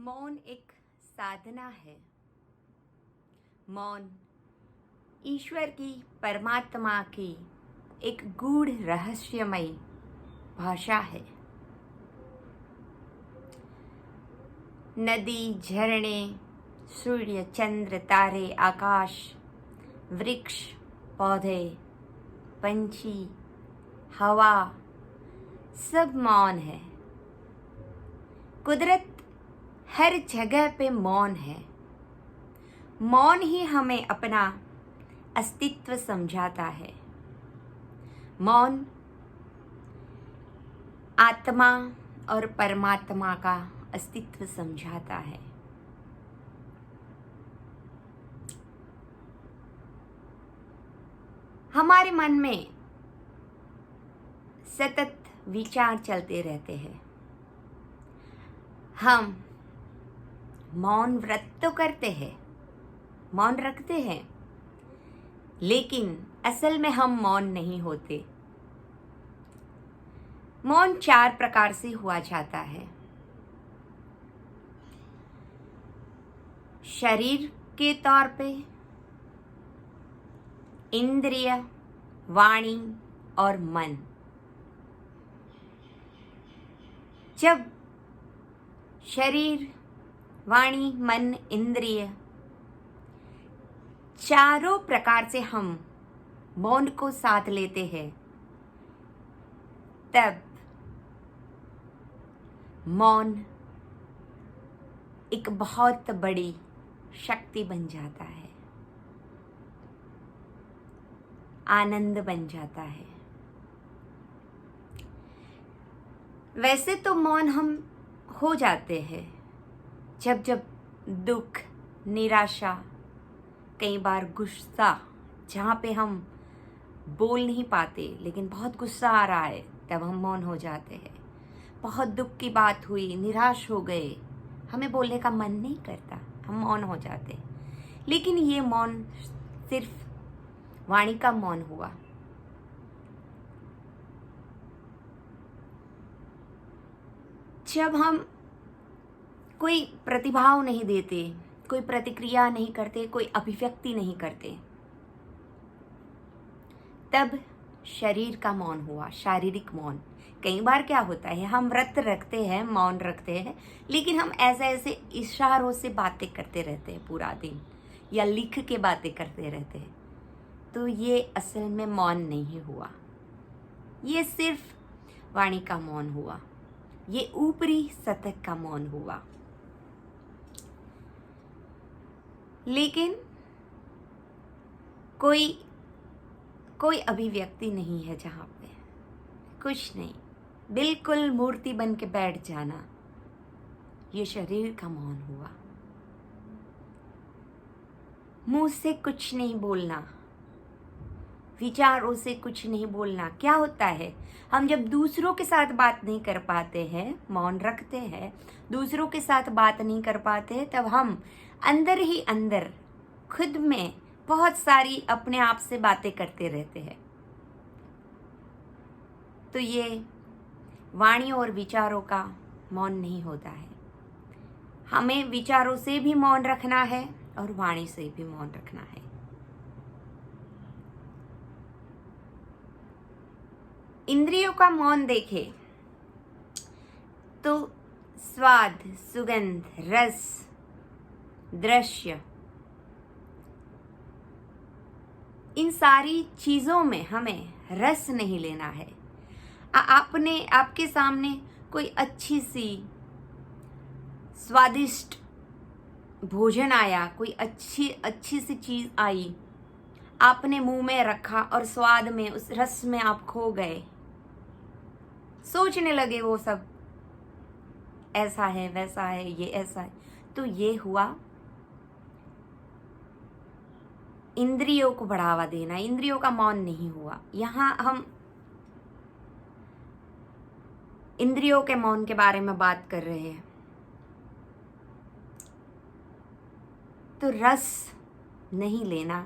मौन एक साधना है। मौन ईश्वर की, परमात्मा की एक गूढ़ रहस्यमयी भाषा है। नदी, झरने, सूर्य, चंद्र, तारे, आकाश, वृक्ष, पौधे, पंछी, हवा, सब मौन है। कुदरत हर जगह पे मौन है। मौन ही हमें अपना अस्तित्व समझाता है। मौन आत्मा और परमात्मा का अस्तित्व समझाता है। हमारे मन में सतत विचार चलते रहते हैं। हम मौन व्रत तो करते हैं, मौन रखते हैं, लेकिन असल में हम मौन नहीं होते। मौन 4 प्रकार से हुआ जाता है। शरीर के तौर पे, इंद्रिय, वाणी और मन। जब शरीर, वाणी, मन, इंद्रिय चारों प्रकार से हम मौन को साथ लेते हैं, तब मौन एक बहुत बड़ी शक्ति बन जाता है, आनंद बन जाता है। वैसे तो मौन हम हो जाते हैं जब जब दुख, निराशा, कई बार गुस्सा, जहाँ पे हम बोल नहीं पाते लेकिन बहुत गुस्सा आ रहा है, तब हम मौन हो जाते हैं। बहुत दुख की बात हुई, निराश हो गए, हमें बोलने का मन नहीं करता, हम मौन हो जाते हैं। लेकिन ये मौन सिर्फ वाणी का मौन हुआ। जब हम कोई प्रतिभाव नहीं देते, कोई प्रतिक्रिया नहीं करते, कोई अभिव्यक्ति नहीं करते, तब शरीर का मौन हुआ, शारीरिक मौन। कई बार क्या होता है, हम व्रत रखते हैं, मौन रखते हैं, लेकिन हम ऐसे इशारों से बातें करते रहते हैं पूरा दिन, या लिख के बातें करते रहते हैं। तो ये असल में मौन नहीं हुआ, ये सिर्फ वाणी का मौन हुआ, ये ऊपरी सतह का मौन हुआ। लेकिन कोई अभिव्यक्ति नहीं है, जहाँ पे कुछ नहीं, बिल्कुल मूर्ति बन के बैठ जाना, ये शरीर का मौन हुआ। मुंह से कुछ नहीं बोलना, विचारों से कुछ नहीं बोलना। क्या होता है, हम जब दूसरों के साथ बात नहीं कर पाते हैं, मौन रखते हैं, दूसरों के साथ बात नहीं कर पाते, तब हम अंदर ही अंदर खुद में बहुत सारी अपने आप से बातें करते रहते हैं। तो ये वाणी और विचारों का मौन नहीं होता है। हमें विचारों से भी मौन रखना है और वाणी से भी मौन रखना है। इंद्रियों का मौन देखें तो स्वाद, सुगंध, रस, दृश्य, इन सारी चीजों में हमें रस नहीं लेना है। आपके सामने कोई अच्छी सी स्वादिष्ट भोजन आया, कोई अच्छी सी चीज आई, आपने मुंह में रखा और स्वाद में, उस रस में आप खो गए, सोचने लगे वो सब ऐसा है, वैसा है, ये ऐसा है, तो ये हुआ इंद्रियों को बढ़ावा देना, इंद्रियों का मौन नहीं हुआ। यहाँ हम इंद्रियों के मौन के बारे में बात कर रहे हैं। तो रस नहीं लेना,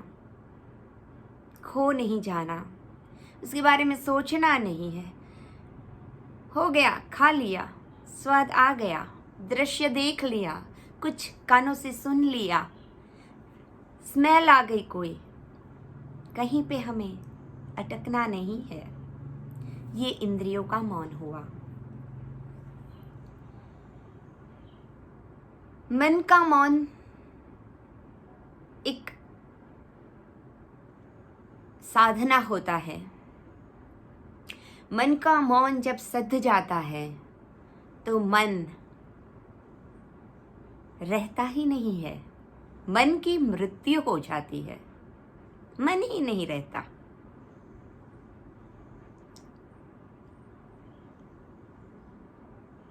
खो नहीं जाना, उसके बारे में सोचना नहीं है। हो गया, खा लिया, स्वाद आ गया, दृश्य देख लिया, कुछ कानों से सुन लिया, स्मेल आ गई कोई, कहीं पे हमें अटकना नहीं है। ये इंद्रियों का मौन हुआ। मन का मौन एक साधना होता है। मन का मौन जब सध जाता है तो मन रहता ही नहीं है, मन की मृत्यु हो जाती है, मन ही नहीं रहता।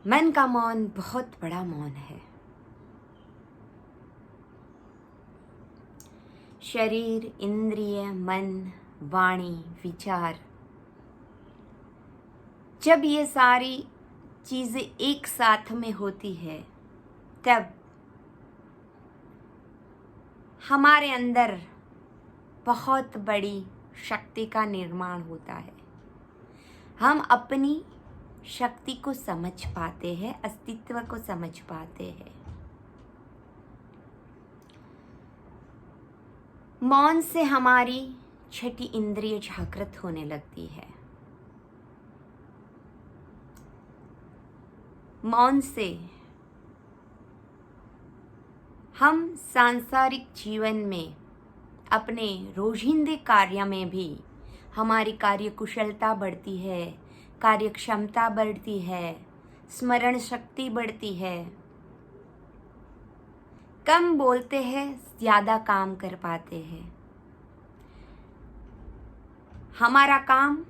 मन का मौन बहुत बड़ा मौन है। शरीर, इंद्रिय, मन, वाणी, विचार, जब ये सारी चीजें एक साथ में होती है तब हमारे अंदर बहुत बड़ी शक्ति का निर्माण होता है। हम अपनी शक्ति को समझ पाते हैं, अस्तित्व को समझ पाते हैं। मौन से हमारी छठी इंद्रिय जागृत होने लगती है। मौन से हम सांसारिक जीवन में अपने रोजिंदे कार्य में भी हमारी कार्य कुशलता बढ़ती है, कार्य क्षमता बढ़ती है, स्मरण शक्ति बढ़ती है। कम बोलते हैं, ज़्यादा काम कर पाते हैं। हमारा काम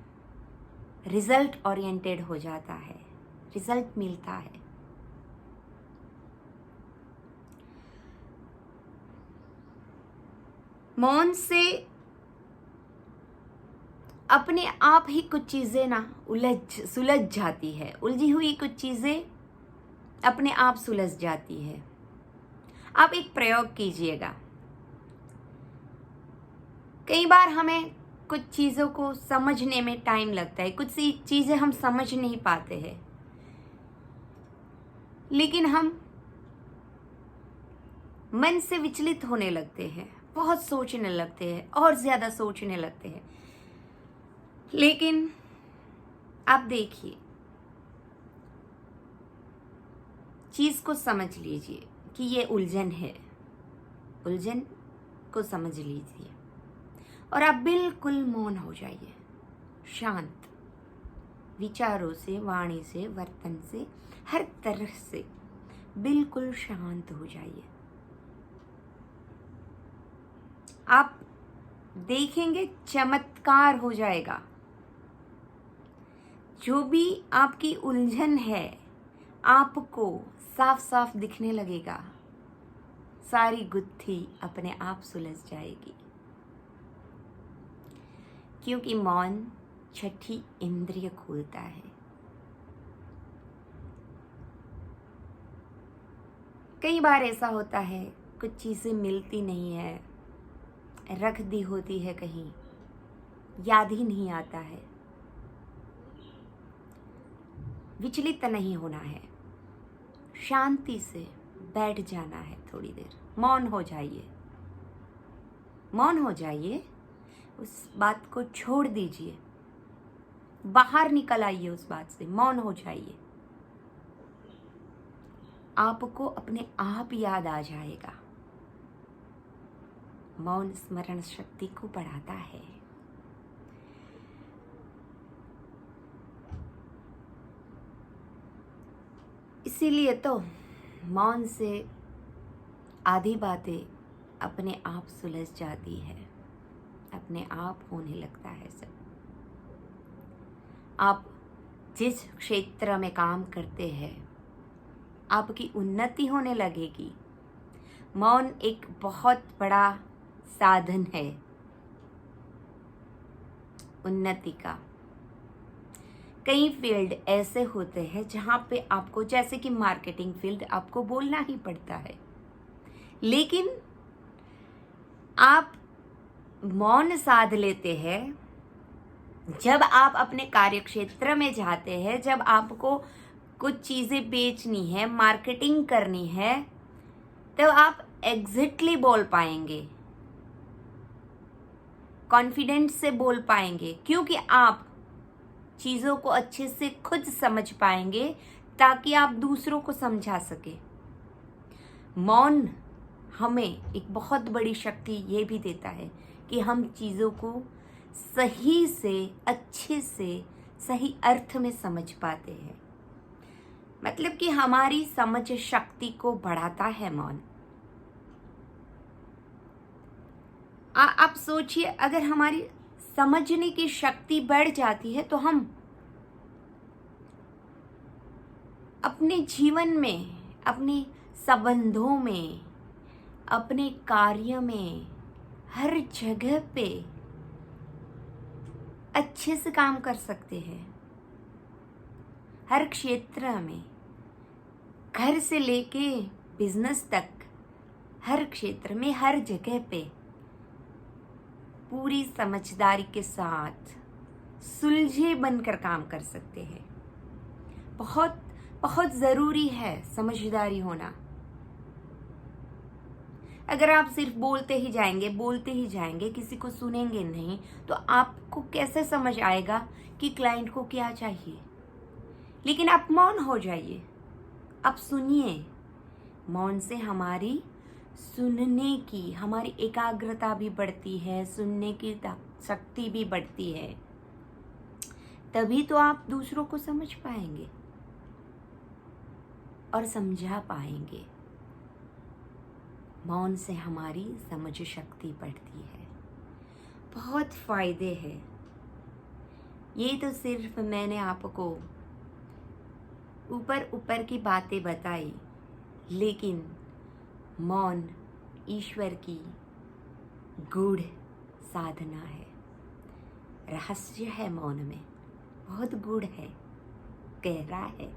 रिजल्ट ओरिएंटेड हो जाता है, रिजल्ट मिलता है। मौन से अपने आप ही कुछ चीज़ें ना सुलझ जाती है, उलझी हुई कुछ चीज़ें अपने आप सुलझ जाती है। आप एक प्रयोग कीजिएगा। कई बार हमें कुछ चीज़ों को समझने में टाइम लगता है, कुछ चीज़ें हम समझ नहीं पाते हैं, लेकिन हम मन से विचलित होने लगते हैं, बहुत सोचने लगते हैं और ज़्यादा सोचने लगते हैं। लेकिन आप देखिए, चीज़ को समझ लीजिए कि ये उलझन है, उलझन को समझ लीजिए और आप बिल्कुल मौन हो जाइए, शांत, विचारों से, वाणी से, वर्तन से, हर तरह से बिल्कुल शांत हो जाइए। आप देखेंगे चमत्कार हो जाएगा। जो भी आपकी उलझन है आपको साफ साफ दिखने लगेगा, सारी गुत्थी अपने आप सुलझ जाएगी, क्योंकि मौन छठी इंद्रिय खोलता है। कई बार ऐसा होता है, कुछ चीज़ें मिलती नहीं है, रख दी होती है कहीं, याद ही नहीं आता है। विचलित नहीं होना है, शांति से बैठ जाना है, थोड़ी देर मौन हो जाइए, मौन हो जाइए, उस बात को छोड़ दीजिए, बाहर निकल आइए उस बात से, मौन हो जाइए। आपको अपने आप याद आ जाएगा। मौन स्मरण शक्ति को बढ़ाता है। इसीलिए तो मौन से आधी बातें अपने आप सुलझ जाती है, अपने आप होने लगता है सब। आप जिस क्षेत्र में काम करते हैं आपकी उन्नति होने लगेगी। मौन एक बहुत बड़ा साधन है उन्नति का। कई फील्ड ऐसे होते हैं जहाँ पे आपको, जैसे कि मार्केटिंग फील्ड, आपको बोलना ही पड़ता है, लेकिन आप मौन साध लेते हैं जब आप अपने कार्य क्षेत्र में जाते हैं, जब आपको कुछ चीज़ें बेचनी है, मार्केटिंग करनी है, तब आप एग्जैक्टली बोल पाएंगे, कॉन्फिडेंस से बोल पाएंगे, क्योंकि आप चीज़ों को अच्छे से खुद समझ पाएंगे ताकि आप दूसरों को समझा सके। मौन हमें एक बहुत बड़ी शक्ति ये भी देता है कि हम चीज़ों को सही से, अच्छे से, सही अर्थ में समझ पाते हैं। मतलब कि हमारी समझ शक्ति को बढ़ाता है मौन। आप सोचिए, अगर हमारी समझने की शक्ति बढ़ जाती है तो हम अपने जीवन में, अपने संबंधों में, अपने कार्य में, हर जगह पे अच्छे से काम कर सकते हैं। हर क्षेत्र में, घर से लेके बिजनेस तक, हर क्षेत्र में, हर जगह पे पूरी समझदारी के साथ सुलझे बनकर काम कर सकते हैं। बहुत बहुत ज़रूरी है समझदारी होना। अगर आप सिर्फ बोलते ही जाएंगे, किसी को सुनेंगे नहीं, तो आपको कैसे समझ आएगा कि क्लाइंट को क्या चाहिए। लेकिन आप मौन हो जाइए, आप सुनिए। मौन से हमारी सुनने की, हमारी एकाग्रता भी बढ़ती है, सुनने की शक्ति भी बढ़ती है। तभी तो आप दूसरों को समझ पाएंगे और समझा पाएंगे। मौन से हमारी समझ शक्ति बढ़ती है। बहुत फायदे हैं। ये तो सिर्फ मैंने आपको ऊपर ऊपर की बातें बताई, लेकिन मौन ईश्वर की गूढ़ साधना है। रहस्य है मौन में, बहुत गूढ़ है, गहरा है।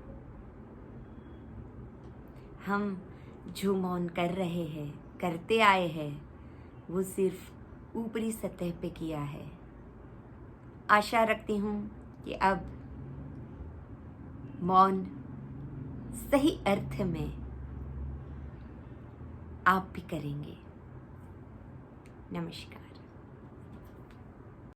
हम जो मौन कर रहे हैं, करते आए हैं, वो सिर्फ ऊपरी सतह पे किया है। आशा रखती हूँ कि अब मौन सही अर्थ में आप भी करेंगे। नमस्कार।